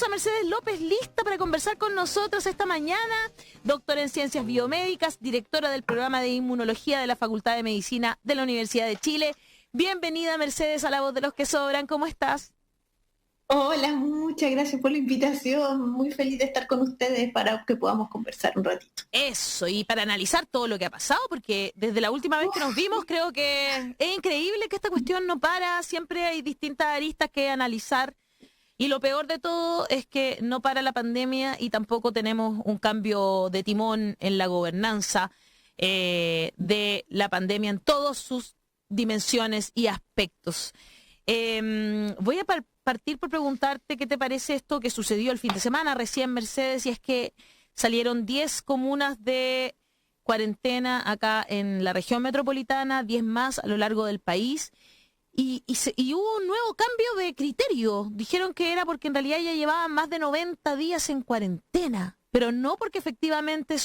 Mercedes López, lista para conversar con nosotros esta mañana. Doctora en Ciencias Biomédicas, directora del programa de Inmunología de la Facultad de Medicina de la Universidad de Chile. Bienvenida, Mercedes, a La Voz de los que Sobran. ¿Cómo estás? Hola, muchas gracias por la invitación. Muy feliz de estar con ustedes para que podamos conversar un ratito. Eso, y para analizar todo lo que ha pasado, porque desde la última vez que nos vimos creo que es increíble que esta cuestión no para, siempre hay distintas aristas que analizar, y lo peor de todo es que no para la pandemia y tampoco tenemos un cambio de timón en la gobernanza de la pandemia en todas sus dimensiones y aspectos. Voy a partir por preguntarte qué te parece esto que sucedió el fin de semana recién, Mercedes, y es que salieron 10 comunas de cuarentena acá en la región metropolitana, 10 más a lo largo del país, y hubo un nuevo cambio de criterio. Dijeron que era porque en realidad ya llevaban más de 90 días en cuarentena, pero no porque efectivamente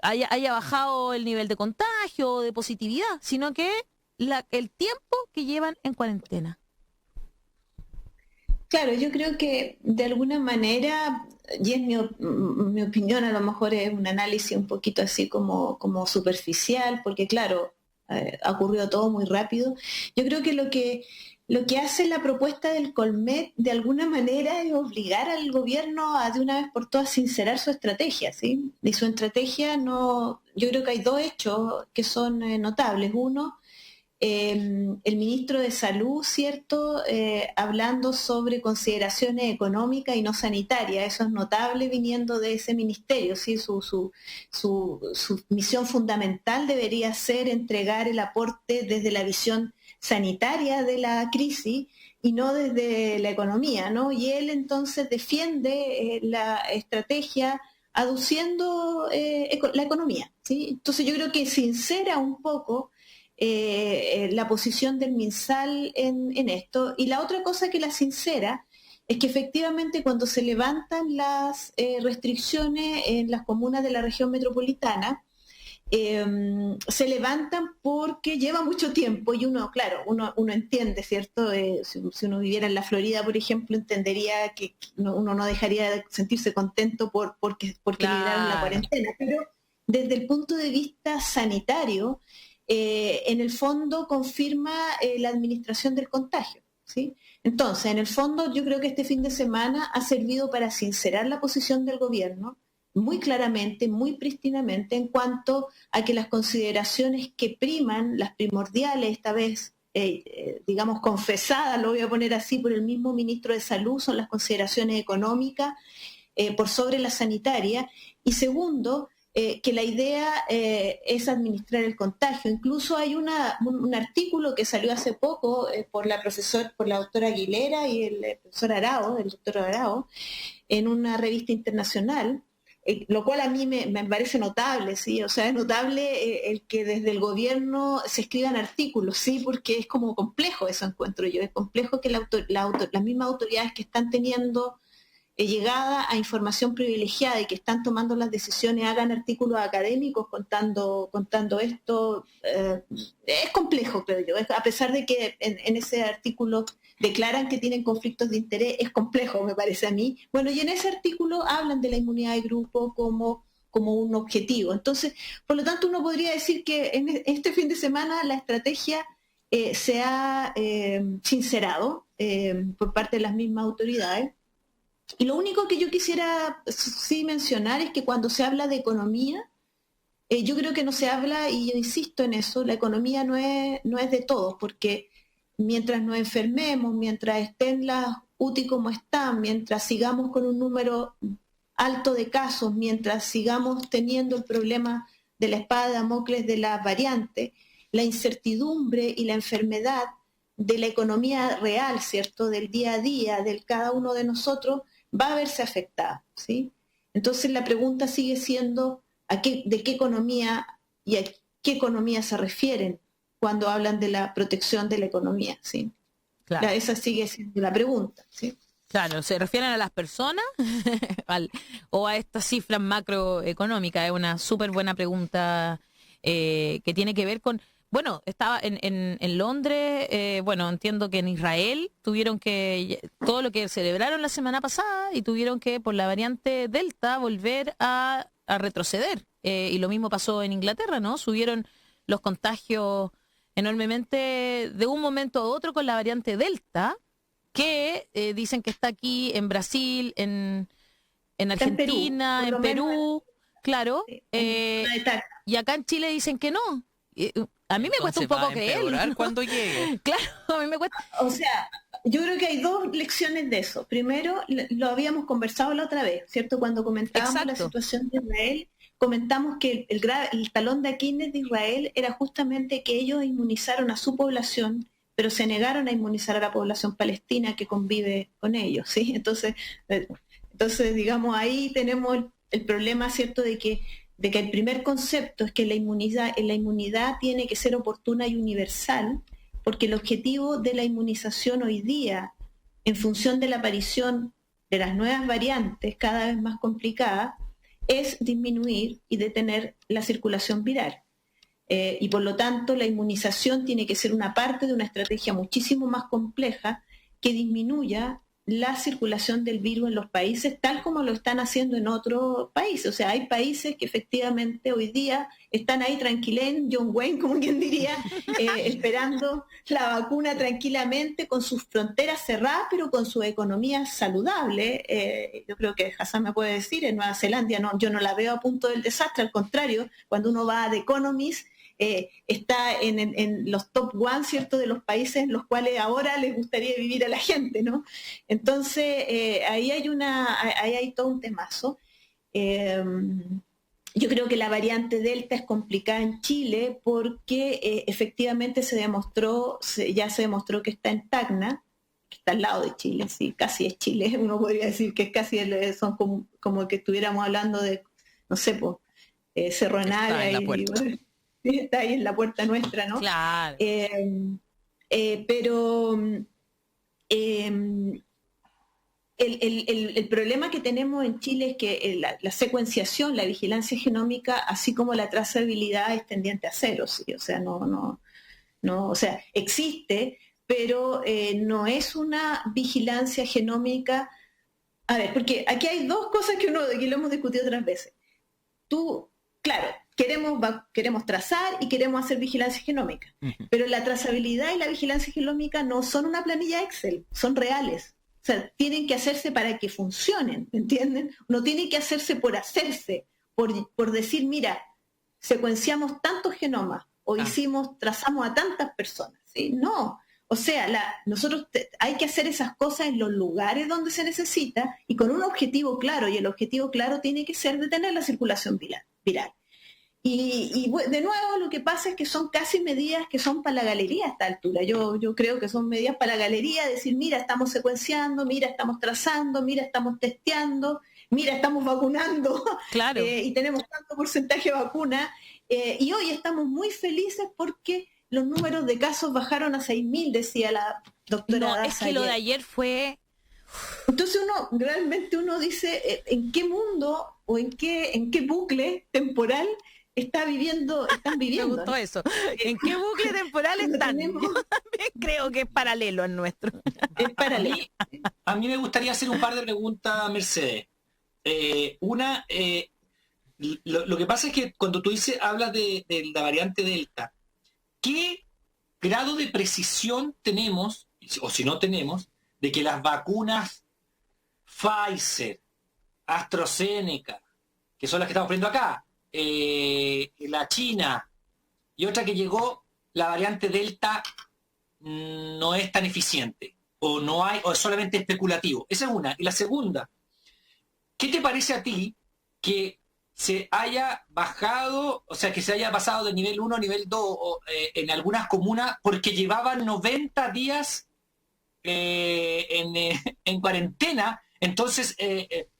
haya bajado el nivel de contagio o de positividad, sino que el tiempo que llevan en cuarentena. Claro, yo creo que de alguna manera, y en mi opinión a lo mejor es un análisis un poquito así como superficial, porque claro, ha ocurrido todo muy rápido. Yo creo que lo que hace la propuesta del Colmet de alguna manera es obligar al gobierno a de una vez por todas sincerar su estrategia, ¿sí? Y su estrategia no, yo creo que hay dos hechos que son notables. Uno, el ministro de Salud, ¿cierto? Hablando sobre consideraciones económicas y no sanitarias. Eso es notable viniendo de ese ministerio, ¿sí? Su misión fundamental debería ser entregar el aporte desde la visión sanitaria de la crisis y no desde la economía, ¿no? Y él entonces defiende la estrategia aduciendo la economía, ¿sí? Entonces yo creo que sincera un poco la posición del MinSal en esto. Y la otra cosa que la sincera es que efectivamente cuando se levantan las restricciones en las comunas de la región metropolitana, se levantan porque lleva mucho tiempo y uno, claro, uno entiende, ¿cierto? Si uno viviera en la Florida, por ejemplo, entendería que uno no dejaría de sentirse contento porque Claro. Liberaron la cuarentena, pero desde el punto de vista sanitario, en el fondo confirma la administración del contagio, ¿sí? Entonces, en el fondo yo creo que este fin de semana ha servido para sincerar la posición del gobierno muy claramente, muy prístinamente, en cuanto a que las consideraciones que priman, las primordiales, esta vez, digamos, confesadas, lo voy a poner así, por el mismo ministro de Salud, son las consideraciones económicas por sobre la sanitaria. Y segundo, que la idea es administrar el contagio. Incluso hay un artículo que salió hace poco por la doctora Aguilera y el doctor Arao, en una revista internacional, lo cual a mí me parece notable, ¿sí? O sea, es notable el que desde el gobierno se escriban artículos, ¿sí? Porque es como complejo, eso encuentro yo, es complejo que las mismas autoridades que están teniendo llegada a información privilegiada y que están tomando las decisiones hagan artículos académicos contando esto. Es complejo, creo yo, a pesar de que en ese artículo declaran que tienen conflictos de interés, es complejo, me parece a mí. Bueno, y en ese artículo hablan de la inmunidad de grupo como un objetivo. Entonces, por lo tanto, uno podría decir que en este fin de semana la estrategia se ha sincerado por parte de las mismas autoridades. Y lo único que yo quisiera sí mencionar es que cuando se habla de economía, yo creo que no se habla, y yo insisto en eso, la economía no es de todos, porque mientras nos enfermemos, mientras estén las UTI como están, mientras sigamos con un número alto de casos, mientras sigamos teniendo el problema de la espada de Damocles de las variantes, la incertidumbre y la enfermedad de la economía real, ¿cierto?, del día a día, del cada uno de nosotros, va a verse afectada, ¿sí? Entonces la pregunta sigue siendo de qué economía y a qué economía se refieren cuando hablan de la protección de la economía, ¿sí? Claro. Esa sigue siendo la pregunta, ¿sí? Claro, ¿se refieren a las personas o a estas cifras macroeconómicas? Es una súper buena pregunta que tiene que ver con... Bueno, estaba en Londres, bueno, entiendo que en Israel tuvieron que, todo lo que celebraron la semana pasada y tuvieron que, por la variante Delta, volver a retroceder. Y lo mismo pasó en Inglaterra, ¿no? Subieron los contagios enormemente de un momento a otro con la variante Delta, que dicen que está aquí en Brasil, en Argentina, en Perú, claro. Y acá en Chile dicen que no. A mí me cuesta un poco creerlo, ¿no? Cuando llegue. Claro, a mí me cuesta. O sea, yo creo que hay dos lecciones de eso. Primero, lo habíamos conversado la otra vez, ¿cierto? Cuando comentábamos la situación de Israel, comentamos que el talón de Aquiles de Israel era justamente que ellos inmunizaron a su población, pero se negaron a inmunizar a la población palestina que convive con ellos, ¿sí? Entonces digamos, ahí tenemos el problema, ¿cierto?, de que el primer concepto es que la inmunidad tiene que ser oportuna y universal, porque el objetivo de la inmunización hoy día, en función de la aparición de las nuevas variantes cada vez más complicadas, es disminuir y detener la circulación viral. Y por lo tanto, la inmunización tiene que ser una parte de una estrategia muchísimo más compleja que disminuya la circulación del virus en los países, tal como lo están haciendo en otros países. O sea, hay países que efectivamente hoy día están ahí tranquilen, John Wayne, como quien diría, esperando la vacuna tranquilamente, con sus fronteras cerradas, pero con su economía saludable. Yo creo que Hassan me puede decir, en Nueva Zelanda yo no la veo a punto del desastre, al contrario, cuando uno va a The Economist, está en los top one, ¿cierto?, de los países en los cuales ahora les gustaría vivir a la gente, ¿no? Entonces, ahí hay todo un temazo. Yo creo que la variante Delta es complicada en Chile porque efectivamente ya se demostró que está en Tacna, que está al lado de Chile, sí, casi es Chile, uno podría decir que casi son como que estuviéramos hablando de, no sé, pues, Cerro Navia está ahí en la puerta nuestra, ¿no? Claro. Pero el problema que tenemos en Chile es que la secuenciación, la vigilancia genómica, así como la trazabilidad, es tendiente a cero, ¿sí? O sea, o sea, existe, pero no es una vigilancia genómica. A ver, porque aquí hay dos cosas que lo hemos discutido otras veces. Claro, queremos trazar y queremos hacer vigilancia genómica, pero la trazabilidad y la vigilancia genómica no son una planilla Excel, son reales. O sea, tienen que hacerse para que funcionen, ¿entienden? No tiene que hacerse por hacerse, por decir, mira, secuenciamos tantos genomas o trazamos a tantas personas, ¿sí? No. O sea, nosotros hay que hacer esas cosas en los lugares donde se necesita y con un objetivo claro, y el objetivo claro tiene que ser detener la circulación viral. Y de nuevo lo que pasa es que son casi medidas que son para la galería a esta altura. Yo creo que son medidas para la galería, decir, mira, estamos secuenciando, mira, estamos trazando, mira, estamos testeando, mira, estamos vacunando, claro. Y tenemos tanto porcentaje de vacuna. Y hoy estamos muy felices porque los números de casos bajaron a 6.000, decía la doctora Daza. Es que lo de ayer fue... Entonces realmente uno dice, ¿en qué mundo o en qué bucle temporal están viviendo? Me gustó eso. ¿En qué bucle temporal están? Yo también creo que es paralelo al nuestro. Es paralelo. A mí me gustaría hacer un par de preguntas, Mercedes. Una, lo que pasa es que cuando tú hablas de la variante Delta, ¿qué grado de precisión tenemos, o si no tenemos, de que las vacunas Pfizer, AstraZeneca, que son las que estamos poniendo acá, la China y otra que llegó, la variante Delta no es tan eficiente, o es solamente especulativo? Esa es una. Y la segunda, ¿qué te parece a ti que se haya bajado, o sea, que se haya pasado de nivel 1 a nivel 2 en algunas comunas porque llevaban 90 días en cuarentena? Entonces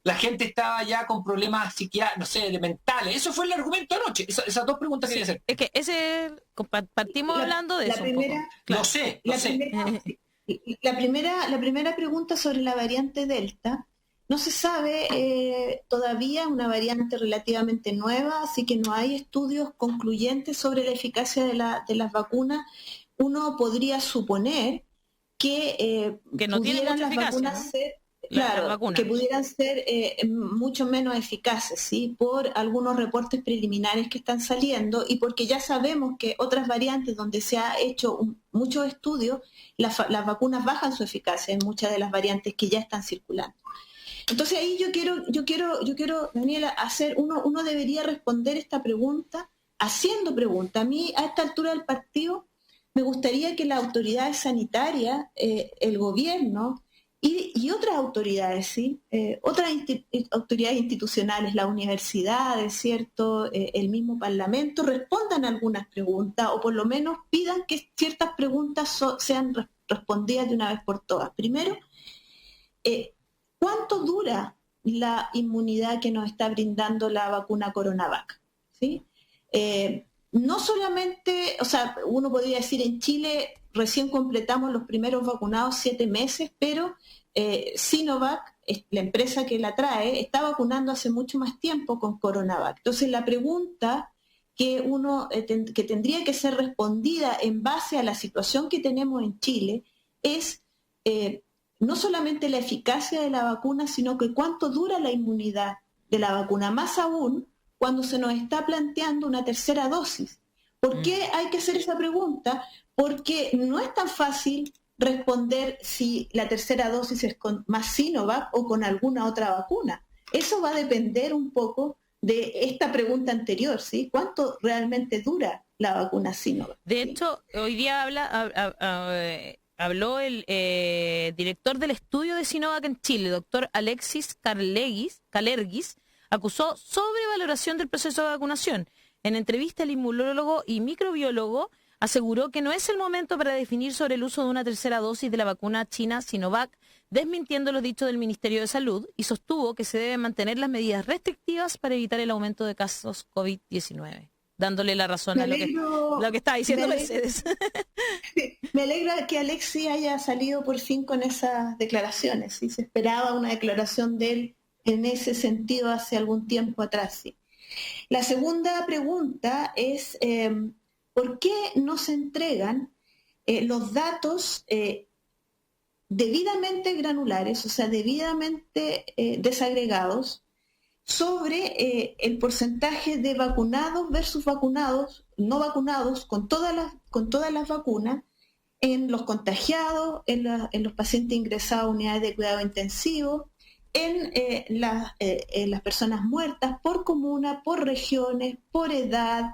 la gente estaba ya con problemas psiquiátricos, no sé, de mentales. Eso fue el argumento anoche. Esas dos preguntas quería hacer. Es que partimos hablando de eso primera, un poco. Claro. Lo sé. La primera pregunta sobre la variante Delta No se sabe todavía, una variante relativamente nueva, así que no hay estudios concluyentes sobre la eficacia de las vacunas. Uno podría suponer que no tiene pudieran mucha las eficacia, vacunas ¿no? ser, Las claro, vacunas. que pudieran ser mucho menos eficaces, ¿sí? Por algunos reportes preliminares que están saliendo y porque ya sabemos que otras variantes donde se ha hecho muchos estudios, las vacunas bajan su eficacia en muchas de las variantes que ya están circulando. Entonces ahí yo quiero, Daniela, uno debería responder esta pregunta haciendo pregunta. A mí, a esta altura del partido, me gustaría que las autoridades sanitarias, el gobierno y otras autoridades, ¿sí? Autoridades institucionales, las universidades, ¿cierto? El mismo Parlamento, respondan algunas preguntas o por lo menos pidan que ciertas preguntas sean respondidas de una vez por todas. Primero, ¿cuánto dura la inmunidad que nos está brindando la vacuna CoronaVac? ¿Sí? No solamente, o sea, uno podría decir en Chile recién completamos los primeros vacunados 7 meses, pero Sinovac, la empresa que la trae, está vacunando hace mucho más tiempo con CoronaVac. Entonces la pregunta que tendría que ser respondida en base a la situación que tenemos en Chile es no solamente la eficacia de la vacuna, sino que cuánto dura la inmunidad de la vacuna, más aún cuando se nos está planteando una tercera dosis. ¿Por qué hay que hacer esa pregunta? Porque no es tan fácil responder si la tercera dosis es con más Sinovac o con alguna otra vacuna. Eso va a depender un poco de esta pregunta anterior, ¿sí? ¿Cuánto realmente dura la vacuna Sinovac? De ¿sí? hecho, hoy día habló el director del estudio de Sinovac en Chile, doctor Alexis Kalergis, acusó sobrevaloración del proceso de vacunación. En entrevista, el inmunólogo y microbiólogo aseguró que no es el momento para definir sobre el uso de una tercera dosis de la vacuna china Sinovac, desmintiendo los dichos del Ministerio de Salud, y sostuvo que se deben mantener las medidas restrictivas para evitar el aumento de casos COVID-19. Dándole la razón a lo que está diciendo Mercedes. Me alegra que Alexi haya salido por fin con esas declaraciones. ¿Sí? Se esperaba una declaración de él en ese sentido hace algún tiempo atrás. ¿Sí? La segunda pregunta es, ¿por qué no se entregan los datos debidamente granulares, o sea, debidamente desagregados, sobre el porcentaje de vacunados versus vacunados, no vacunados, con todas las vacunas, en los contagiados, en los pacientes ingresados a unidades de cuidado intensivo, en las personas muertas por comuna, por regiones, por edad?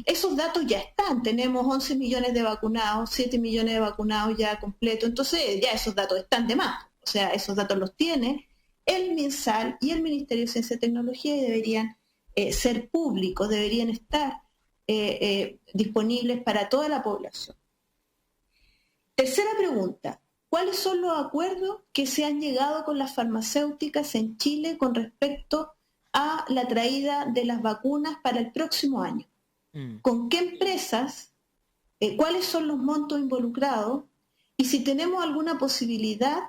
Esos datos ya están, tenemos 11 millones de vacunados, 7 millones de vacunados ya completos, entonces ya esos datos están de más, o sea, esos datos los tiene el MinSal y el Ministerio de Ciencia y Tecnología y deberían ser públicos, deberían estar disponibles para toda la población. Tercera pregunta, ¿cuáles son los acuerdos que se han llegado con las farmacéuticas en Chile con respecto a la traída de las vacunas para el próximo año? ¿Con qué empresas? ¿Cuáles son los montos involucrados? Y si tenemos alguna posibilidad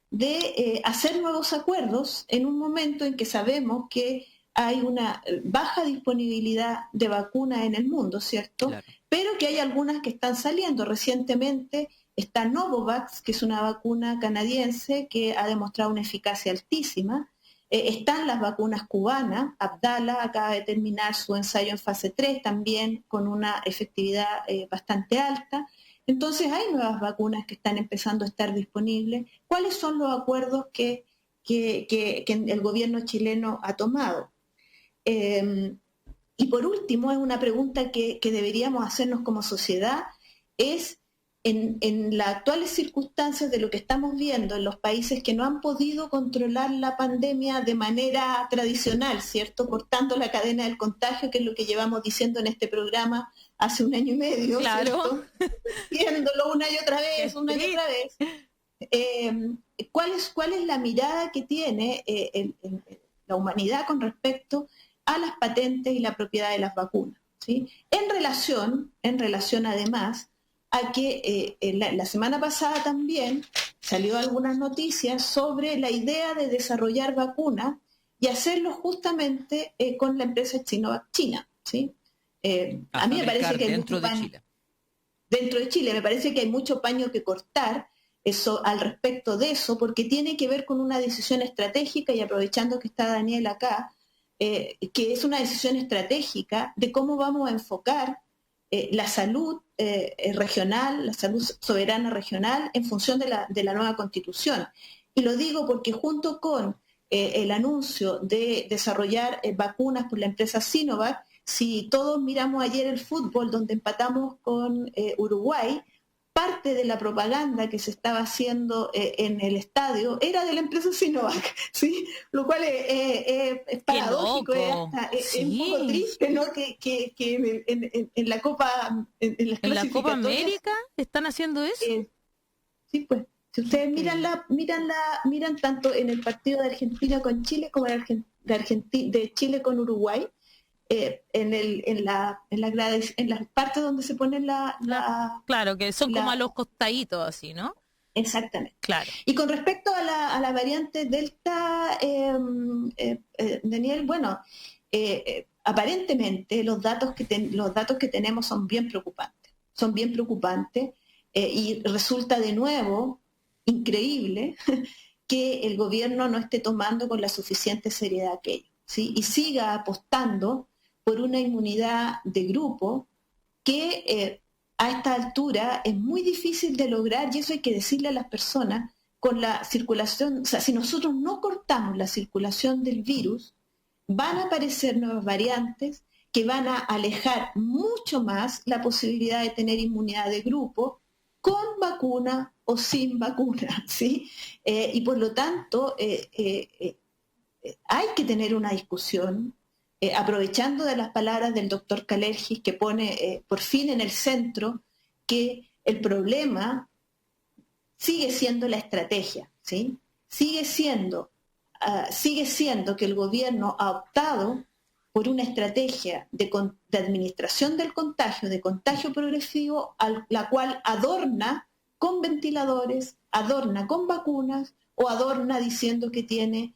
de hacer nuevos acuerdos en un momento en que sabemos que hay una baja disponibilidad de vacunas en el mundo, ¿cierto? Claro. Pero que hay algunas que están saliendo. Recientemente está Novavax, que es una vacuna canadiense que ha demostrado una eficacia altísima. Están las vacunas cubanas. Abdala acaba de terminar su ensayo en fase 3 también con una efectividad bastante alta. Entonces hay nuevas vacunas que están empezando a estar disponibles. ¿Cuáles son los acuerdos que el gobierno chileno ha tomado? Y por último, es una pregunta que deberíamos hacernos como sociedad, es en las actuales circunstancias de lo que estamos viendo en los países que no han podido controlar la pandemia de manera tradicional, ¿cierto? Cortando la cadena del contagio, que es lo que llevamos diciendo en este programa hace 1 año y medio, claro. Viéndolo una y otra vez. ¿Cuál es la mirada que tiene la humanidad con respecto a las patentes y la propiedad de las vacunas? ¿Sí? En relación además a que la semana pasada también salió algunas noticias sobre la idea de desarrollar vacunas y hacerlo justamente con la empresa Sinovac China, ¿sí? A mí me parece que hay dentro mucho de paño, Chile. dentro de Chile, me parece que hay mucho paño que cortar eso, al respecto de eso, porque tiene que ver con una decisión estratégica, y aprovechando que está Daniel acá, que es una decisión estratégica de cómo vamos a enfocar la salud regional, la salud soberana regional, en función de la nueva Constitución. Y lo digo porque junto con el anuncio de desarrollar vacunas por la empresa Sinovac, si todos miramos ayer el fútbol, donde empatamos con Uruguay, parte de la propaganda que se estaba haciendo en el estadio era de la empresa Sinovac, ¿sí? Lo cual es paradójico, es un poco triste, ¿no? Que en la Copa, en las ¿En la Copa clasificatorias, América están haciendo eso? sí, pues. Si ustedes miran tanto en el partido de Argentina con Chile como de Chile con Uruguay, en las partes donde se ponen Claro, que son como a los costaditos así, ¿no? Exactamente. Claro. Y con respecto a la variante Delta, Daniel, bueno, aparentemente los datos que tenemos son bien preocupantes, y resulta de nuevo increíble que el gobierno no esté tomando con la suficiente seriedad aquello, ¿sí? Y siga apostando por una inmunidad de grupo que a esta altura es muy difícil de lograr, y eso hay que decirle a las personas, con la circulación. O sea, si nosotros no cortamos la circulación del virus, van a aparecer nuevas variantes que van a alejar mucho más la posibilidad de tener inmunidad de grupo, con vacuna o sin vacuna, ¿sí? Y por lo tanto, hay que tener una discusión, aprovechando de las palabras del doctor Kalergis, que pone por fin en el centro que el problema sigue siendo la estrategia, ¿sí? Sigue siendo que el gobierno ha optado por una estrategia de administración del contagio, de contagio progresivo, la cual adorna con ventiladores, adorna con vacunas o adorna diciendo que tiene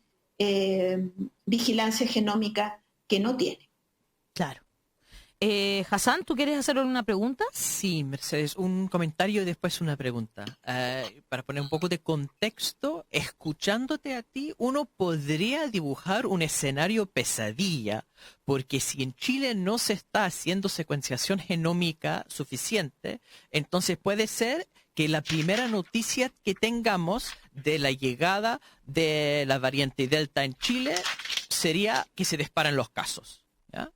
vigilancia genómica que no tiene. Claro. Hassan, ¿tú quieres hacer alguna pregunta? Sí, Mercedes, un comentario y después una pregunta. Para poner un poco de contexto, escuchándote a ti, uno podría dibujar un escenario pesadilla, porque si en Chile no se está haciendo secuenciación genómica suficiente, entonces puede ser que la primera noticia que tengamos de la llegada de la variante Delta en Chile sería que se disparan los casos, ¿ya?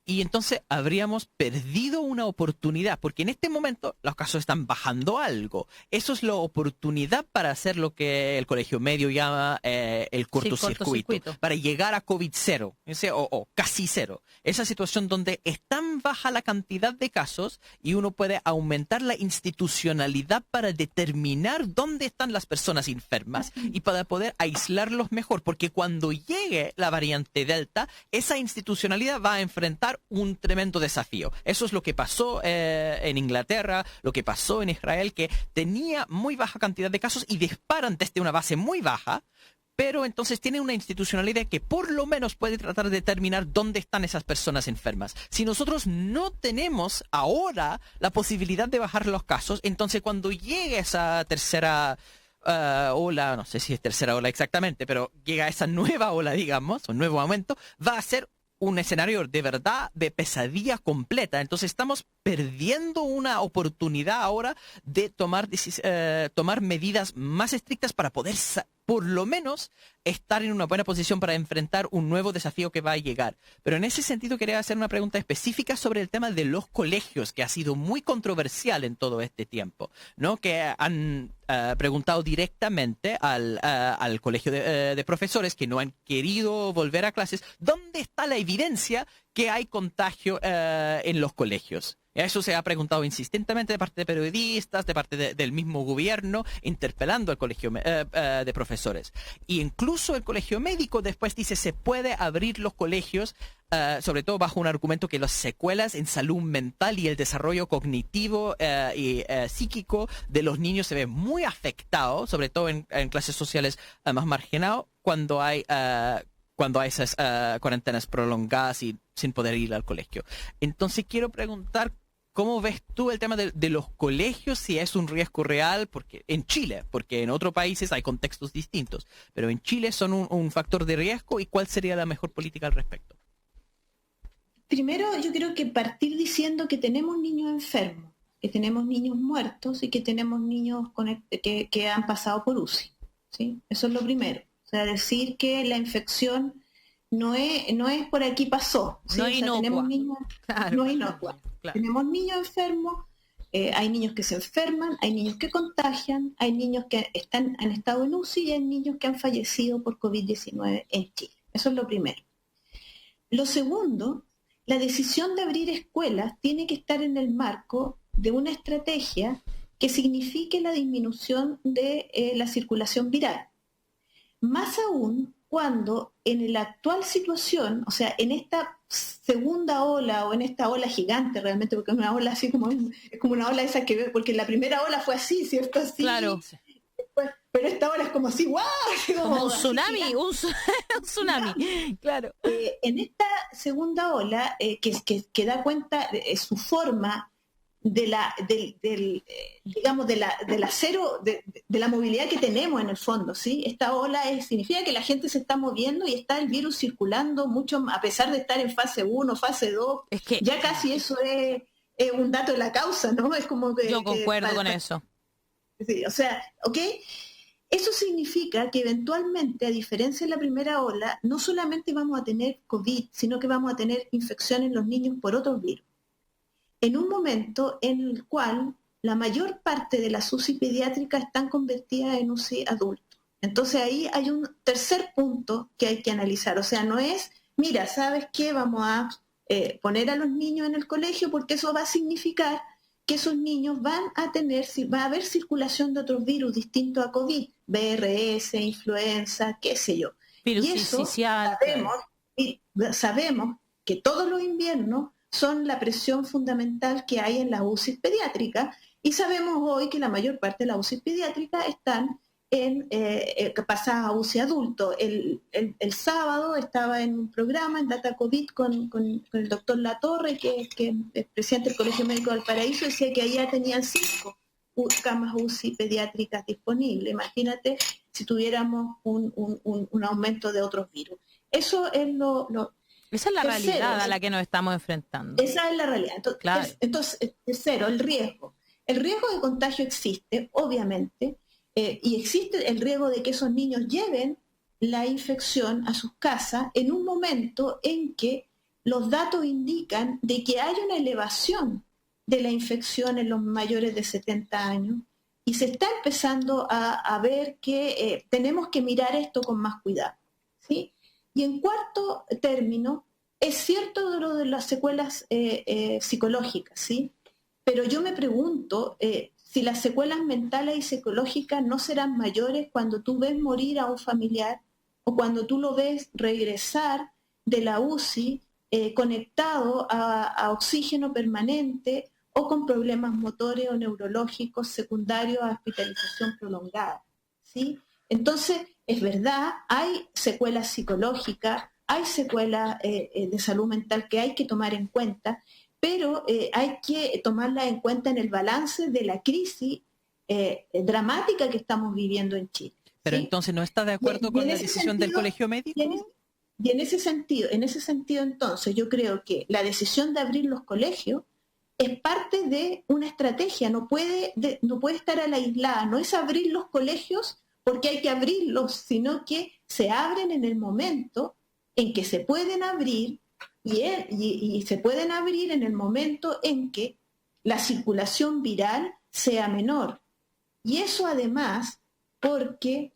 Y entonces habríamos perdido una oportunidad, porque en este momento los casos están bajando algo. Eso es la oportunidad para hacer lo que el colegio medio llama el cortocircuito, para llegar a COVID-0, o casi cero. Esa situación donde es tan baja la cantidad de casos y uno puede aumentar la institucionalidad para determinar dónde están las personas enfermas y para poder aislarlos mejor, porque cuando llegue la variante Delta, esa institucionalidad va a enfrentar un tremendo desafío. Eso es lo que pasó en Inglaterra, lo que pasó en Israel, que tenía muy baja cantidad de casos y disparan desde una base muy baja, pero entonces tiene una institucionalidad que por lo menos puede tratar de determinar dónde están esas personas enfermas. Si nosotros no tenemos ahora la posibilidad de bajar los casos, entonces cuando llegue esa tercera ola, no sé si es tercera ola exactamente, pero llega esa nueva ola, digamos, un nuevo aumento, va a ser un escenario de verdad de pesadilla completa. Entonces estamos perdiendo una oportunidad ahora de tomar medidas más estrictas para poder por lo menos estar en una buena posición para enfrentar un nuevo desafío que va a llegar. Pero en ese sentido quería hacer una pregunta específica sobre el tema de los colegios, que ha sido muy controversial en todo este tiempo, ¿no? Que han preguntado directamente al colegio de profesores que no han querido volver a clases, ¿dónde está la evidencia que hay contagio en los colegios? Eso se ha preguntado insistentemente de parte de periodistas, de parte del mismo gobierno, interpelando al colegio de profesores. Y incluso el colegio médico después dice se puede abrir los colegios, sobre todo bajo un argumento que las secuelas en salud mental y el desarrollo cognitivo y psíquico de los niños se ven muy muy afectado, sobre todo en clases sociales más marginadas, cuando hay esas cuarentenas prolongadas y sin poder ir al colegio. Entonces quiero preguntar, ¿cómo ves tú el tema de los colegios, si es un riesgo real? Porque en Chile, porque en otros países hay contextos distintos, pero en Chile son un factor de riesgo, ¿y cuál sería la mejor política al respecto? Primero, yo creo que partir diciendo que tenemos niños enfermos, que tenemos niños muertos y que tenemos niños que han pasado por UCI, ¿sí? Eso es lo primero. O sea, decir que la infección no es por aquí pasó, ¿sí? No O es sea, inocua. tenemos niños, Claro. no es inocua. Claro. Tenemos niños enfermos, hay niños que se enferman, hay niños que contagian, hay niños que han estado en UCI y hay niños que han fallecido por COVID-19 en Chile. Eso es lo primero. Lo segundo, la decisión de abrir escuelas tiene que estar en el marco de una estrategia que signifique la disminución de la circulación viral. Más aún cuando en la actual situación, o sea, en esta segunda ola o en esta ola gigante realmente, porque es una ola así es como una ola esa que ve, porque la primera ola fue así, ¿cierto? Así, Claro. Pero esta ola es como así, ¡guau! Como un tsunami, un tsunami. Claro. En esta segunda ola, que da cuenta de su forma digamos, de la movilidad que tenemos en el fondo, ¿sí? Esta ola significa que la gente se está moviendo y está el virus circulando mucho, a pesar de estar en fase 1, fase 2, Es que ya casi eso es un dato de la causa, ¿no? Es como que... yo concuerdo con eso. Sí, o sea, ¿ok? Eso significa que eventualmente, a diferencia de la primera ola, no solamente vamos a tener COVID, sino que vamos a tener infección en los niños por otros virus. En un momento en el cual la mayor parte de las UCI pediátricas están convertidas en UCI adultos. Entonces ahí hay un tercer punto que hay que analizar. O sea, no es, mira, ¿sabes qué? Vamos a poner a los niños en el colegio porque eso va a significar que esos niños va a haber circulación de otros virus distintos a COVID, BRS, influenza, qué sé yo. Virus Y eso sincicial, sabemos que todos los inviernos son la presión fundamental que hay en las UCI pediátricas, y sabemos hoy que la mayor parte de las UCI pediátricas están pasadas a UCI adulto. El sábado estaba en un programa en Data COVID con el doctor Latorre, que es presidente del Colegio Médico del Paraíso, decía que allá tenían 5 camas UCI pediátricas disponibles. Imagínate si tuviéramos un aumento de otros virus. Eso es esa es la tercero, realidad a la que nos estamos enfrentando. Esa es la realidad. Entonces, Claro. Tercero, el riesgo. El riesgo de contagio existe, obviamente, y existe el riesgo de que esos niños lleven la infección a sus casas en un momento en que los datos indican de que hay una elevación de la infección en los mayores de 70 años, y se está empezando a ver que tenemos que mirar esto con más cuidado, ¿sí? Y en cuarto término, es cierto de lo de las secuelas psicológicas, ¿sí? Pero yo me pregunto si las secuelas mentales y psicológicas no serán mayores cuando tú ves morir a un familiar o cuando tú lo ves regresar de la UCI conectado a oxígeno permanente o con problemas motores o neurológicos secundarios a hospitalización prolongada, ¿sí? Entonces, es verdad, hay secuelas psicológicas, hay secuelas de salud mental que hay que tomar en cuenta, pero hay que tomarlas en cuenta en el balance de la crisis dramática que estamos viviendo en Chile. Pero ¿sí? entonces, ¿no está de acuerdo con la decisión del colegio médico? Y en ese sentido entonces, yo creo que la decisión de abrir los colegios es parte de una estrategia, no puede estar a la aislada, no es abrir los colegios porque hay que abrirlos, sino que se abren en el momento en que se pueden abrir y se pueden abrir en el momento en que la circulación viral sea menor. Y eso además porque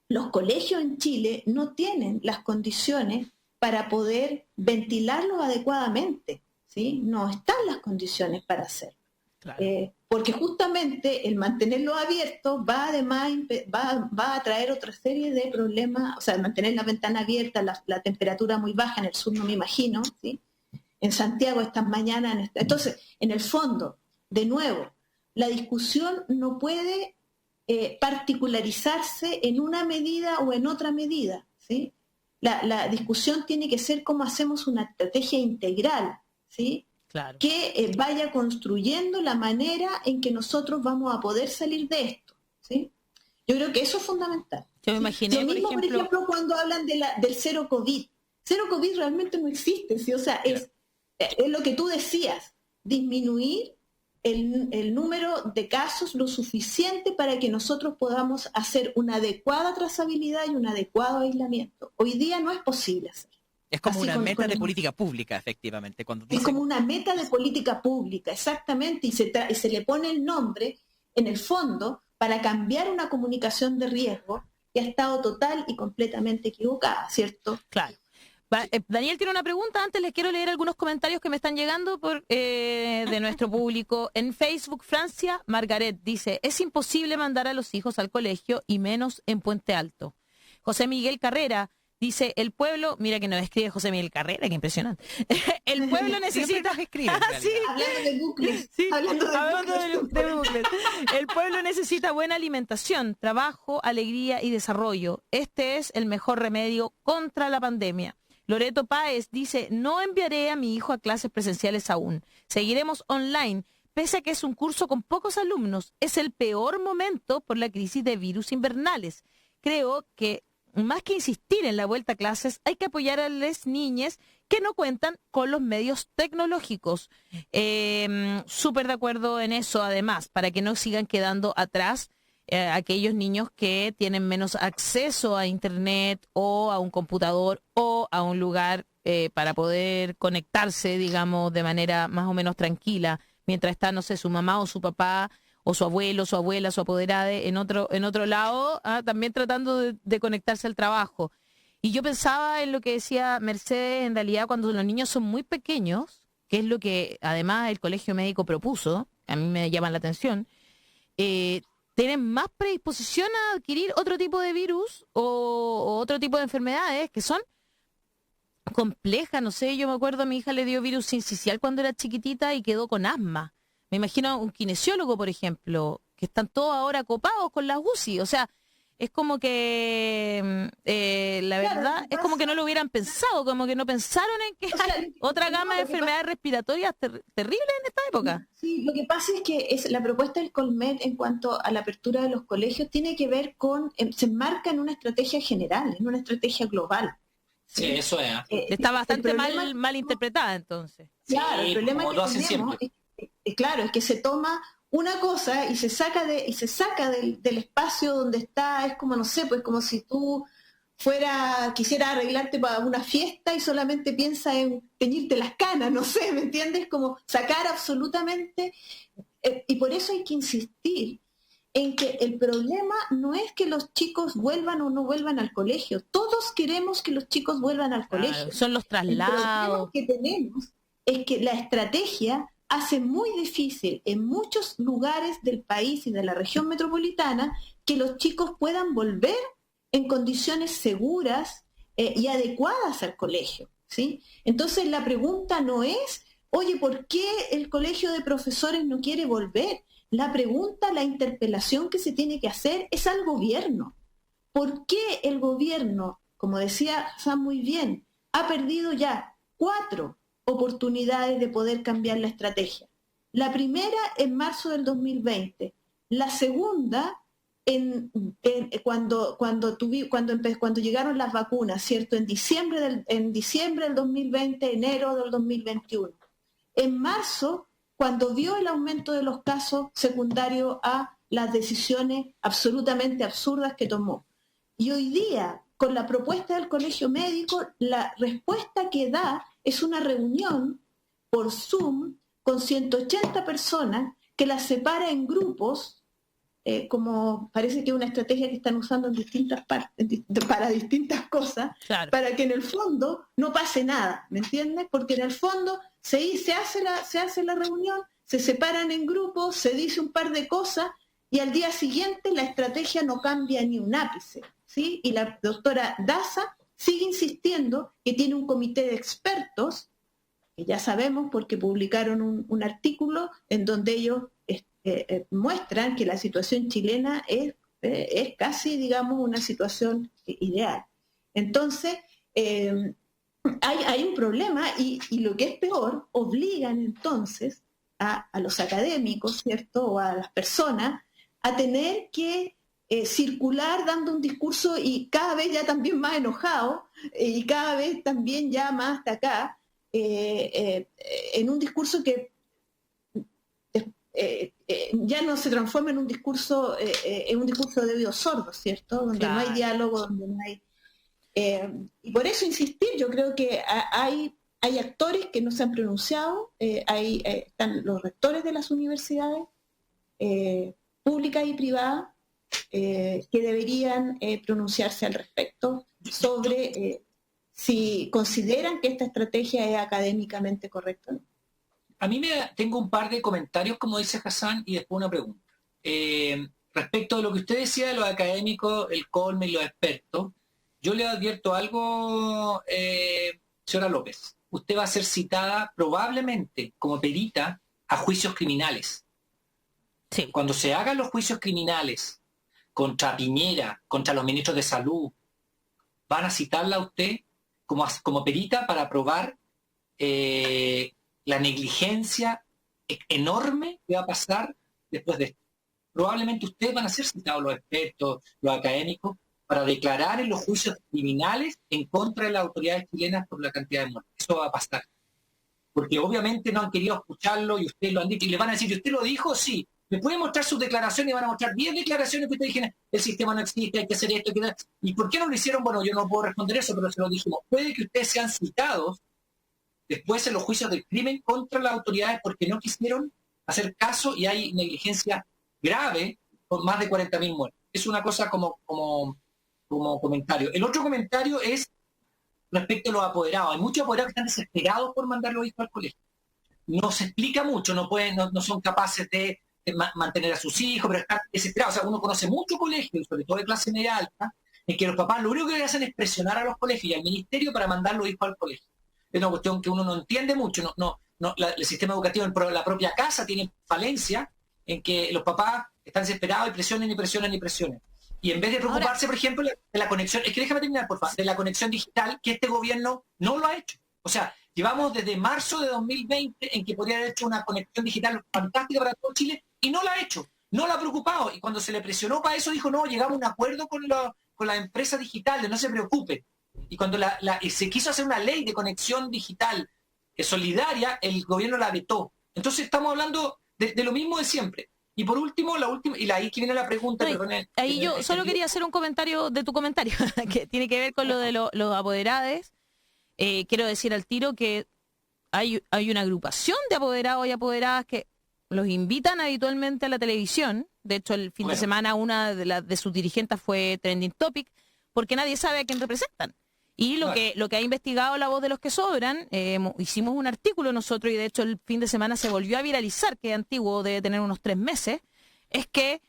los colegios en Chile no tienen las condiciones para poder ventilarlos adecuadamente, ¿sí? No están las condiciones para hacerlo. Claro. Porque justamente el mantenerlo abierto va a traer otra serie de problemas, o sea, mantener la ventana abierta, la temperatura muy baja, en el sur no me imagino, ¿sí? En Santiago estas mañanas. Entonces, en el fondo, de nuevo, la discusión no puede particularizarse en una medida o en otra medida, ¿sí? La discusión tiene que ser cómo hacemos una estrategia integral, ¿sí? Claro. Que vaya construyendo la manera en que nosotros vamos a poder salir de esto, ¿sí? Yo creo que eso es fundamental. Yo me imaginé, Lo mismo, por ejemplo, cuando hablan del cero COVID. Cero COVID realmente no existe, ¿sí? O sea, es lo que tú decías, disminuir el número de casos lo suficiente para que nosotros podamos hacer una adecuada trazabilidad y un adecuado aislamiento. Hoy día no es posible hacer. Es como Así una meta de política pública, efectivamente. Cuando es como una meta de política pública, exactamente, y se le pone el nombre, en el fondo, para cambiar una comunicación de riesgo que ha estado total y completamente equivocada, ¿cierto? claro. Daniel tiene una pregunta. Antes les quiero leer algunos comentarios que me están llegando de nuestro público. En Facebook, Francia, Margaret dice, es imposible mandar a los hijos al colegio y menos en Puente Alto. José Miguel Carrera dice, el pueblo, mira que nos escribe José Miguel Carrera, qué impresionante. El pueblo necesita... Sí, hablando de bucles. Sí, hablando de bucles. El pueblo necesita buena alimentación, trabajo, alegría y desarrollo. Este es el mejor remedio contra la pandemia. Loreto Páez dice, no enviaré a mi hijo a clases presenciales aún. Seguiremos online, pese a que es un curso con pocos alumnos. Es el peor momento por la crisis de virus invernales. Creo que más que insistir en la vuelta a clases, hay que apoyar a las niñas que no cuentan con los medios tecnológicos. Súper de acuerdo en eso, además, para que no sigan quedando atrás aquellos niños que tienen menos acceso a internet o a un computador o a un lugar para poder conectarse, digamos, de manera más o menos tranquila, mientras está, no sé, su mamá o su papá o su abuelo, su abuela, su apoderada en otro lado, también tratando de conectarse al trabajo. Y yo pensaba en lo que decía Mercedes, en realidad cuando los niños son muy pequeños, que es lo que además el Colegio Médico propuso, a mí me llama la atención, tienen más predisposición a adquirir otro tipo de virus o otro tipo de enfermedades que son complejas. No sé, yo me acuerdo, a mi hija le dio virus sincicial cuando era chiquitita y quedó con asma. Me imagino a un kinesiólogo, por ejemplo, que están todos ahora copados con las UCI. O sea, es como que, la verdad, es como que no lo hubieran pensado, como que no pensaron en que hay otra gama de enfermedades respiratorias terribles en esta época. Sí, lo que pasa es que la propuesta del Colmet en cuanto a la apertura de los colegios tiene que ver con, se enmarca en una estrategia general, en una estrategia global. Sí, eso es. Está bastante mal interpretada, entonces. Claro, sí, el problema como lo que hacen tenemos siempre. es que se toma una cosa y se saca del espacio donde está. Es como, no sé, pues como si tú quisieras arreglarte para una fiesta y solamente piensas en teñirte las canas, no sé, ¿me entiendes? Como sacar absolutamente, y por eso hay que insistir en que el problema no es que los chicos vuelvan o no vuelvan al colegio. Todos queremos que los chicos vuelvan al colegio. Son los traslados. El problema que tenemos es que la estrategia hace muy difícil en muchos lugares del país y de la región metropolitana que los chicos puedan volver en condiciones seguras y adecuadas al colegio, ¿sí? Entonces la pregunta no es, oye, ¿por qué el colegio de profesores no quiere volver? La pregunta, la interpelación que se tiene que hacer es al gobierno. ¿Por qué el gobierno, como decía Sam muy bien, ha perdido ya 4 oportunidades de poder cambiar la estrategia? La primera en marzo del 2020, la segunda cuando llegaron las vacunas, ¿cierto? En diciembre del 2020, enero del 2021. En marzo, cuando vio el aumento de los casos secundarios a las decisiones absolutamente absurdas que tomó. Y hoy día, con la propuesta del Colegio Médico, la respuesta que da es una reunión por Zoom con 180 personas que las separa en grupos, como parece que es una estrategia que están usando en distintas partes, para distintas cosas, Claro. para que en el fondo no pase nada, ¿me entiendes? Porque en el fondo se hace la reunión, se separan en grupos, se dice un par de cosas y al día siguiente la estrategia no cambia ni un ápice, ¿sí? Y la doctora Daza sigue insistiendo que tiene un comité de expertos, que ya sabemos porque publicaron un artículo en donde ellos muestran que la situación chilena es casi, digamos, una situación ideal. Entonces, hay un problema y lo que es peor, obligan entonces a los académicos, ¿cierto?, o a las personas a tener que circular dando un discurso y cada vez ya también más enojado y cada vez también ya más hasta acá, en un discurso que ya no se transforma en un discurso de oídos sordos, ¿cierto? Donde Claro. no hay diálogo, donde no hay... y por eso insistir, yo creo que hay actores que no se han pronunciado, están los rectores de las universidades públicas y privadas que deberían pronunciarse al respecto sobre si consideran que esta estrategia es académicamente correcta o no. A mí tengo un par de comentarios, como dice Hassan, y después una pregunta. Respecto a lo que usted decía de los académicos, el Colme y los expertos, yo le advierto algo, señora López. Usted va a ser citada probablemente como perita a juicios criminales. Sí. Cuando se hagan los juicios criminales contra Piñera, contra los ministros de salud, van a citarla a usted como perita para probar la negligencia enorme que va a pasar después de esto. Probablemente ustedes van a ser citados, los expertos, los académicos, para declarar en los juicios criminales en contra de las autoridades chilenas por la cantidad de muertes. Eso va a pasar. Porque obviamente no han querido escucharlo y ustedes lo han dicho y le van a decir, ¿y usted lo dijo? Sí. ¿Me puede mostrar sus declaraciones? Y van a mostrar 10 declaraciones que ustedes dijeron, el sistema no existe, hay que hacer esto, ¿y por qué no lo hicieron? Bueno, yo no puedo responder eso, pero se lo dijimos. Puede que ustedes sean citados después en los juicios del crimen contra las autoridades porque no quisieron hacer caso y hay negligencia grave con más de 40.000 muertes. Es una cosa como comentario. El otro comentario es respecto a los apoderados. Hay muchos apoderados que están desesperados por mandar a los hijos al colegio. No se explica mucho, no son capaces de mantener a sus hijos, pero están desesperados. O sea, uno conoce muchos colegios, sobre todo de clase media alta, en que los papás lo único que hacen es presionar a los colegios y al ministerio para mandar a los hijos al colegio. Es una cuestión que uno no entiende mucho. El sistema educativo en la propia casa tiene falencia en que los papás están desesperados y presionen y presionen y presionen. Y en vez de preocuparse, por ejemplo, de la conexión, es que déjame terminar, por favor, de la conexión digital, que este gobierno no lo ha hecho. O sea, llevamos desde marzo de 2020 en que podría haber hecho una conexión digital fantástica para todo Chile y no la ha hecho, no la ha preocupado. Y cuando se le presionó para eso, dijo, no, llegamos a un acuerdo con las empresas digitales, no se preocupe. Y cuando se quiso hacer una ley de conexión digital solidaria, el gobierno la vetó. Entonces estamos hablando de lo mismo de siempre. Y por último, ahí que viene la pregunta. Ahí yo solo quería hacer un comentario de tu comentario, que tiene que ver con lo de los apoderados. Quiero decir al tiro que hay una agrupación de apoderados y apoderadas que los invitan habitualmente a la televisión. De hecho, el fin de semana una de sus dirigentes fue trending topic, porque nadie sabe a quién representan. Y lo que ha investigado La Voz de los que Sobran, hicimos un artículo nosotros, y de hecho el fin de semana se volvió a viralizar, que es antiguo, debe tener unos 3 meses, es que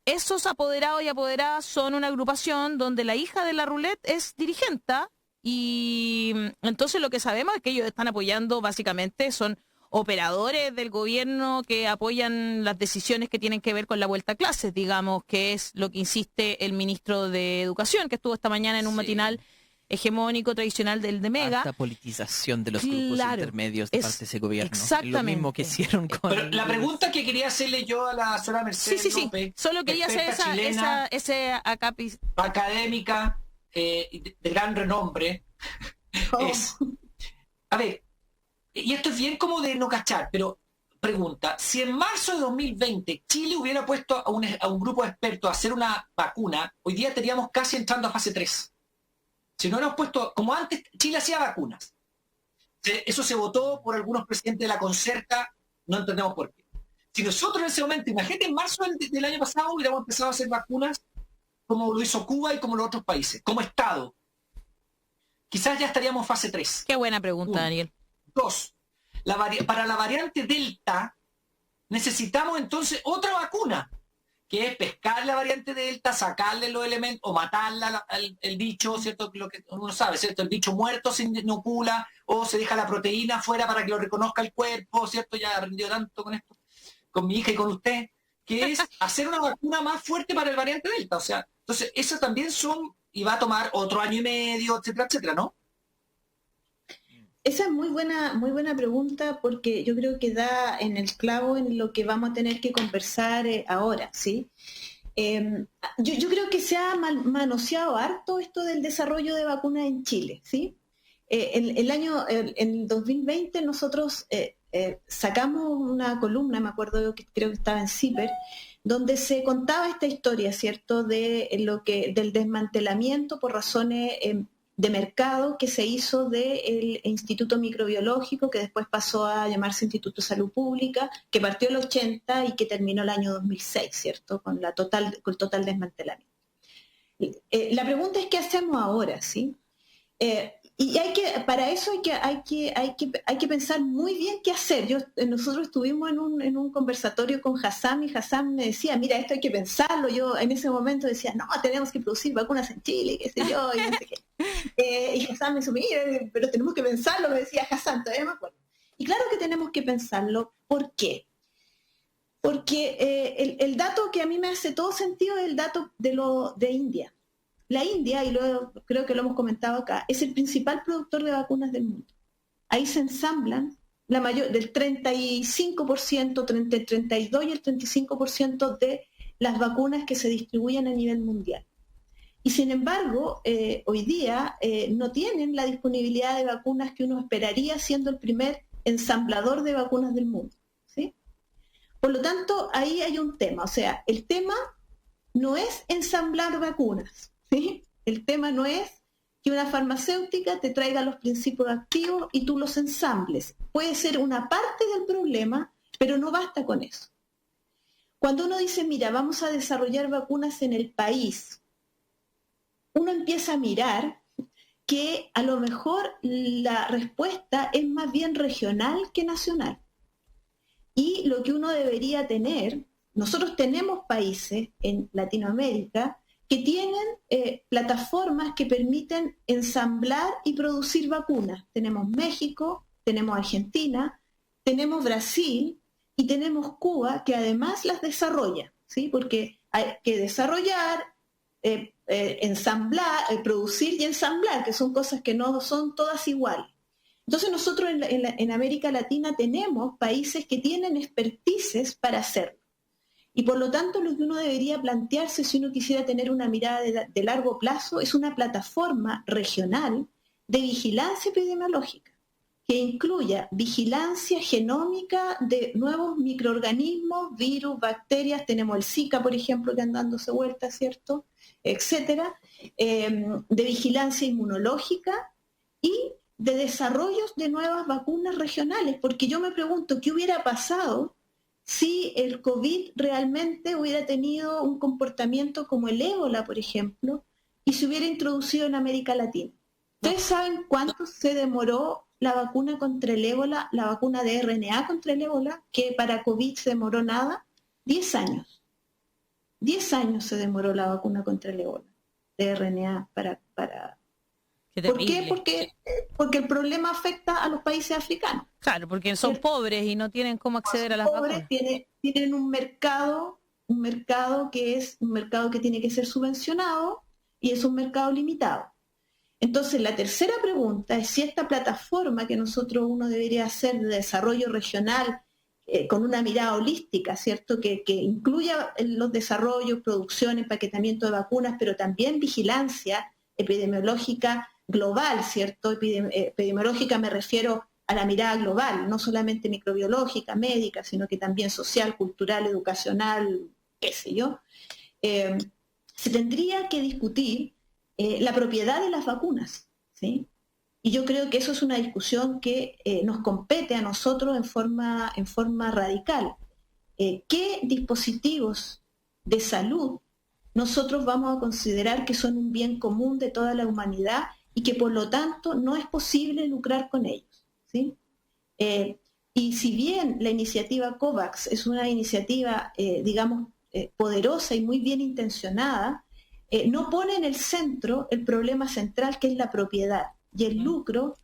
esos apoderados y apoderadas son una agrupación donde la hija de la Roulette es dirigenta, y entonces lo que sabemos es que ellos están apoyando, básicamente son operadores del gobierno que apoyan las decisiones que tienen que ver con la vuelta a clases, digamos, que es lo que insiste el ministro de Educación, que estuvo esta mañana en un matinal hegemónico tradicional del de Mega. Esta politización de los grupos intermedios de parte de ese gobierno. Exactamente. Lo mismo que hicieron con... Pero la pregunta que quería hacerle yo a la señora Mercedes López, solo quería hacer ese acápis académica de gran renombre, es, a ver, y esto es bien como de no cachar, pero pregunta, si en marzo de 2020 Chile hubiera puesto a un grupo de expertos a hacer una vacuna, hoy día estaríamos casi entrando a fase 3. Si no hemos puesto, como antes, Chile hacía vacunas. Eso se votó por algunos presidentes de la Concerta, no entendemos por qué. Si nosotros en ese momento, imagínate, en marzo del año pasado hubiéramos empezado a hacer vacunas como lo hizo Cuba y como los otros países, como Estado. Quizás ya estaríamos en fase 3. Qué buena pregunta, Daniel. 2. Para la variante Delta necesitamos entonces otra vacuna, que es pescar la variante Delta, sacarle los elementos, o matarla, el bicho, ¿cierto? Lo que uno sabe, ¿cierto? El bicho muerto se inocula, o se deja la proteína fuera para que lo reconozca el cuerpo, ¿cierto? Ya aprendió tanto con con mi hija y con usted, que es hacer una vacuna más fuerte para el variante Delta. O sea, entonces esas también son, y va a tomar otro año y medio, etcétera, etcétera, ¿no? Esa es muy buena pregunta, porque yo creo que da en el clavo en lo que vamos a tener que conversar ahora, ¿sí? Yo creo que se ha manoseado harto esto del desarrollo de vacunas en Chile, ¿sí? En 2020 nosotros sacamos una columna, me acuerdo que creo que estaba en CIPER, donde se contaba esta historia, ¿cierto?, del desmantelamiento por razones de mercado que se hizo del Instituto Microbiológico, que después pasó a llamarse Instituto de Salud Pública, que partió el 80 y que terminó el año 2006, ¿cierto?, con el total desmantelamiento. La pregunta es, ¿qué hacemos ahora, sí? Para eso hay que pensar muy bien qué hacer. Nosotros estuvimos en un conversatorio con Hassam, y Hassam me decía, mira, esto hay que pensarlo. Yo en ese momento decía, no, tenemos que producir vacunas en Chile, qué sé yo, y no sé qué. Y Hassam me dijo, mira, pero tenemos que pensarlo, me decía Hassam, todavía me acuerdo. Y claro que tenemos que pensarlo. ¿Por qué? Porque el dato que a mí me hace todo sentido es el dato de India. La India, y creo que lo hemos comentado acá, es el principal productor de vacunas del mundo. Ahí se ensamblan del 35%, entre el 32 y el 35% de las vacunas que se distribuyen a nivel mundial. Y sin embargo, hoy día no tienen la disponibilidad de vacunas que uno esperaría, siendo el primer ensamblador de vacunas del mundo, ¿sí? Por lo tanto, ahí hay un tema. O sea, el tema no es ensamblar vacunas, ¿sí? El tema no es que una farmacéutica te traiga los principios activos y tú los ensambles. Puede ser una parte del problema, pero no basta con eso. Cuando uno dice, mira, vamos a desarrollar vacunas en el país, uno empieza a mirar que a lo mejor la respuesta es más bien regional que nacional. Y lo que uno debería tener, nosotros tenemos países en Latinoamérica que tienen plataformas que permiten ensamblar y producir vacunas. Tenemos México, tenemos Argentina, tenemos Brasil y tenemos Cuba, que además las desarrolla, ¿sí? Porque hay que desarrollar, ensamblar, producir y ensamblar, que son cosas que no son todas iguales. Entonces nosotros en América Latina tenemos países que tienen expertices para hacerlo. Y por lo tanto lo que uno debería plantearse, si uno quisiera tener una mirada de largo plazo, es una plataforma regional de vigilancia epidemiológica, que incluya vigilancia genómica de nuevos microorganismos, virus, bacterias. Tenemos el Zika, por ejemplo, que anda dándose vuelta, ¿cierto?, etcétera, de vigilancia inmunológica y de desarrollos de nuevas vacunas regionales, porque yo me pregunto, ¿qué hubiera pasado si el COVID realmente hubiera tenido un comportamiento como el ébola, por ejemplo, y se hubiera introducido en América Latina? ¿Ustedes saben cuánto se demoró la vacuna contra el ébola, la vacuna de RNA contra el ébola, que para COVID se demoró nada? 10 años. 10 años se demoró la vacuna contra el ébola de RNA para... ¿Por qué? Porque el problema afecta a los países africanos. Claro, porque son pobres y no tienen cómo acceder a las vacunas. Tienen un mercado que es un mercado que tiene que ser subvencionado y es un mercado limitado. Entonces, la tercera pregunta es si esta plataforma que uno debería hacer de desarrollo regional con una mirada holística, ¿cierto?, que incluya los desarrollos, producción, empaquetamiento de vacunas, pero también vigilancia epidemiológica global, ¿cierto? Epidemiológica me refiero a la mirada global, no solamente microbiológica, médica, sino que también social, cultural, educacional, qué sé yo. Se tendría que discutir la propiedad de las vacunas, ¿sí? Y yo creo que eso es una discusión que nos compete a nosotros en forma radical. ¿Qué dispositivos de salud nosotros vamos a considerar que son un bien común de toda la humanidad y que por lo tanto no es posible lucrar con ellos, ¿sí? Y si bien la iniciativa COVAX es una iniciativa, poderosa y muy bien intencionada, no pone en el centro el problema central, que es la propiedad y el lucro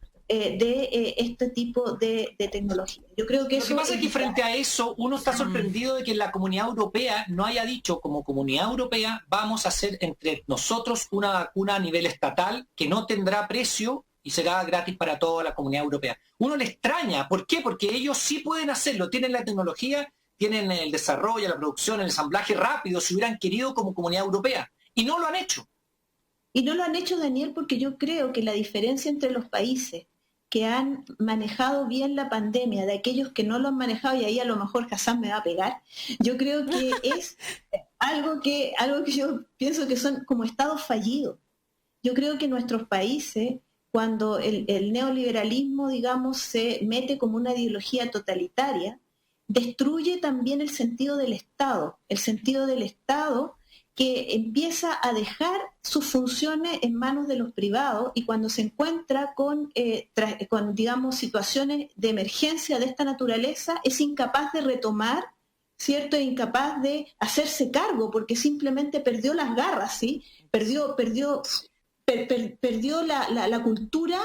este tipo de tecnología. Yo creo que Lo que pasa es que frente a eso uno está sorprendido de que la Comunidad Europea no haya dicho, como Comunidad Europea vamos a hacer entre nosotros una vacuna a nivel estatal que no tendrá precio y será gratis para toda la Comunidad Europea. Uno le extraña, ¿por qué? Porque ellos sí pueden hacerlo, tienen la tecnología, tienen el desarrollo, la producción, el ensamblaje rápido, si hubieran querido como Comunidad Europea, y no lo han hecho. Y no lo han hecho, Daniel, porque yo creo que la diferencia entre los países que han manejado bien la pandemia de aquellos que no lo han manejado, y ahí a lo mejor Hassan me va a pegar, yo creo que es algo que yo pienso que son como estados fallidos. Yo creo que nuestros países, cuando el neoliberalismo, digamos, se mete como una ideología totalitaria, destruye también el sentido del Estado que empieza a dejar sus funciones en manos de los privados, y cuando se encuentra con digamos, situaciones de emergencia de esta naturaleza, es incapaz de retomar, ¿cierto? Es incapaz de hacerse cargo, porque simplemente perdió las garras, ¿sí? Perdió la cultura,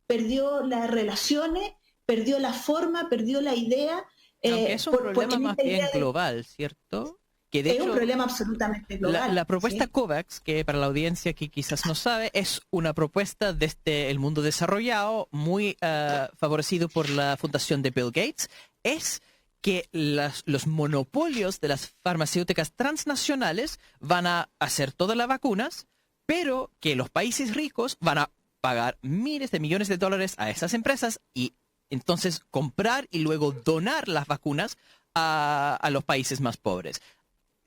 perdió las relaciones, perdió la forma, perdió la idea. Aunque es un problema más bien global, ¿cierto? Que de es hecho, un problema absolutamente global. La propuesta ¿sí? COVAX, que para la audiencia que quizás no sabe, es una propuesta desde el mundo desarrollado, muy favorecido por la fundación de Bill Gates, es que los monopolios de las farmacéuticas transnacionales van a hacer todas las vacunas, pero que los países ricos van a pagar miles de millones de dólares a esas empresas y entonces comprar y luego donar las vacunas a los países más pobres.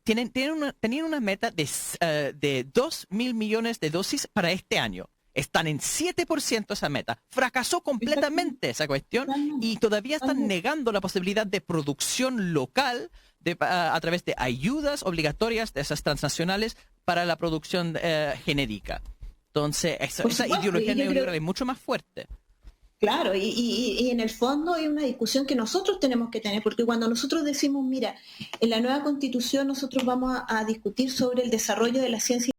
Tenían una meta de 2.000 millones de dosis para este año. Están en 7% esa meta. Fracasó completamente esa cuestión y todavía están negando la posibilidad de producción local a través de ayudas obligatorias de esas transnacionales para la producción genérica. Entonces, esa ideología neoliberal es mucho más fuerte. Claro, y en el fondo hay una discusión que nosotros tenemos que tener, porque cuando nosotros decimos, mira, en la nueva Constitución nosotros vamos a discutir sobre el desarrollo de la ciencia,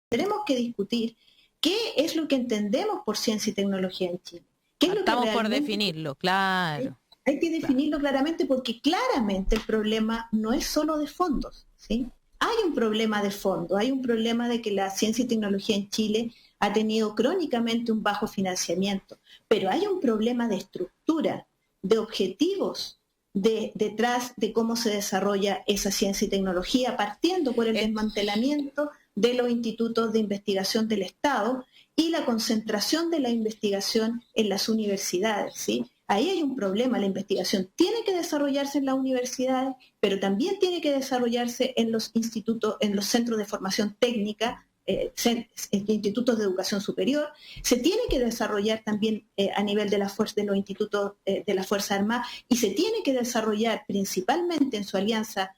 tenemos que discutir qué es lo que entendemos por ciencia y tecnología en Chile. ¿Qué es lo Estamos que por definirlo, claro. Hay que definirlo claramente, porque claramente el problema no es solo de fondos, ¿sí? Hay un problema de fondo, hay un problema de que la ciencia y tecnología en Chile ha tenido crónicamente un bajo financiamiento, pero hay un problema de estructura, de objetivos detrás de cómo se desarrolla esa ciencia y tecnología, partiendo por el desmantelamiento de los institutos de investigación del Estado y la concentración de la investigación en las universidades, ¿sí? Ahí hay un problema. La investigación tiene que desarrollarse en las universidades, pero también tiene que desarrollarse en los institutos, en los centros de formación técnica, institutos de educación superior. Se tiene que desarrollar también a nivel de los institutos de la Fuerza Armada, y se tiene que desarrollar principalmente en su alianza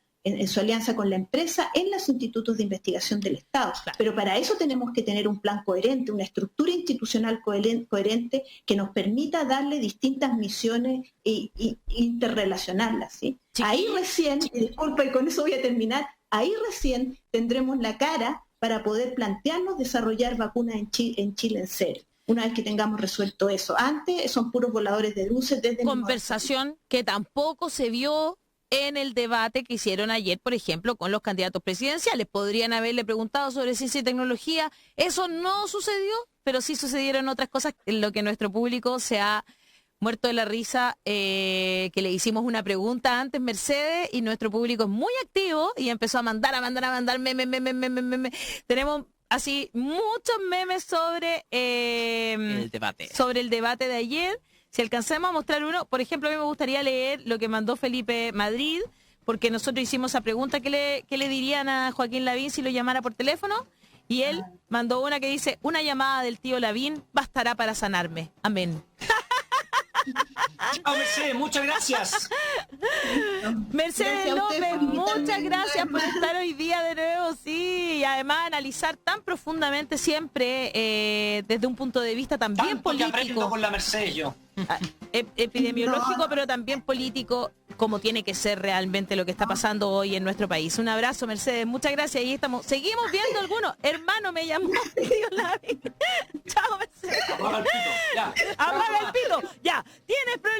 con la empresa, en los institutos de investigación del Estado. Claro. Pero para eso tenemos que tener un plan coherente, una estructura institucional coherente que nos permita darle distintas misiones e interrelacionarlas, ¿sí? Ahí recién, y disculpa, y con eso voy a terminar, ahí recién tendremos la cara para poder plantearnos desarrollar vacunas en Chile en serio, una vez que tengamos resuelto eso. Antes son puros voladores de luces desde... Conversación que tampoco se vio en el debate que hicieron ayer, por ejemplo, con los candidatos presidenciales. Podrían haberle preguntado sobre ciencia y tecnología. Eso no sucedió, pero sí sucedieron otras cosas en lo que nuestro público se ha muerto de la risa, que le hicimos una pregunta antes, Mercedes, y nuestro público es muy activo y empezó a mandar memes. Tenemos así muchos memes sobre el debate. Sobre el debate de ayer. Si alcanzamos a mostrar uno, por ejemplo, a mí me gustaría leer lo que mandó Felipe Madrid, porque nosotros hicimos esa pregunta, ¿qué le dirían a Joaquín Lavín si lo llamara por teléfono? Y él mandó una que dice, una llamada del tío Lavín bastará para sanarme. Amén. Chao, Mercedes, muchas gracias. Mercedes López, muchas gracias por estar hoy día de nuevo, sí, y además analizar tan profundamente siempre desde un punto de vista también tanto político. Que aprendo con la Mercedes yo. Epidemiológico, pero también político, como tiene que ser realmente lo que está pasando hoy en nuestro país. Un abrazo, Mercedes, muchas gracias. Ahí estamos, seguimos viendo algunos. Hermano, me llamó tío Lavi. Chao, Mercedes. Apaga el pito, ya. Apaga el pito. Ya, tienes problemas.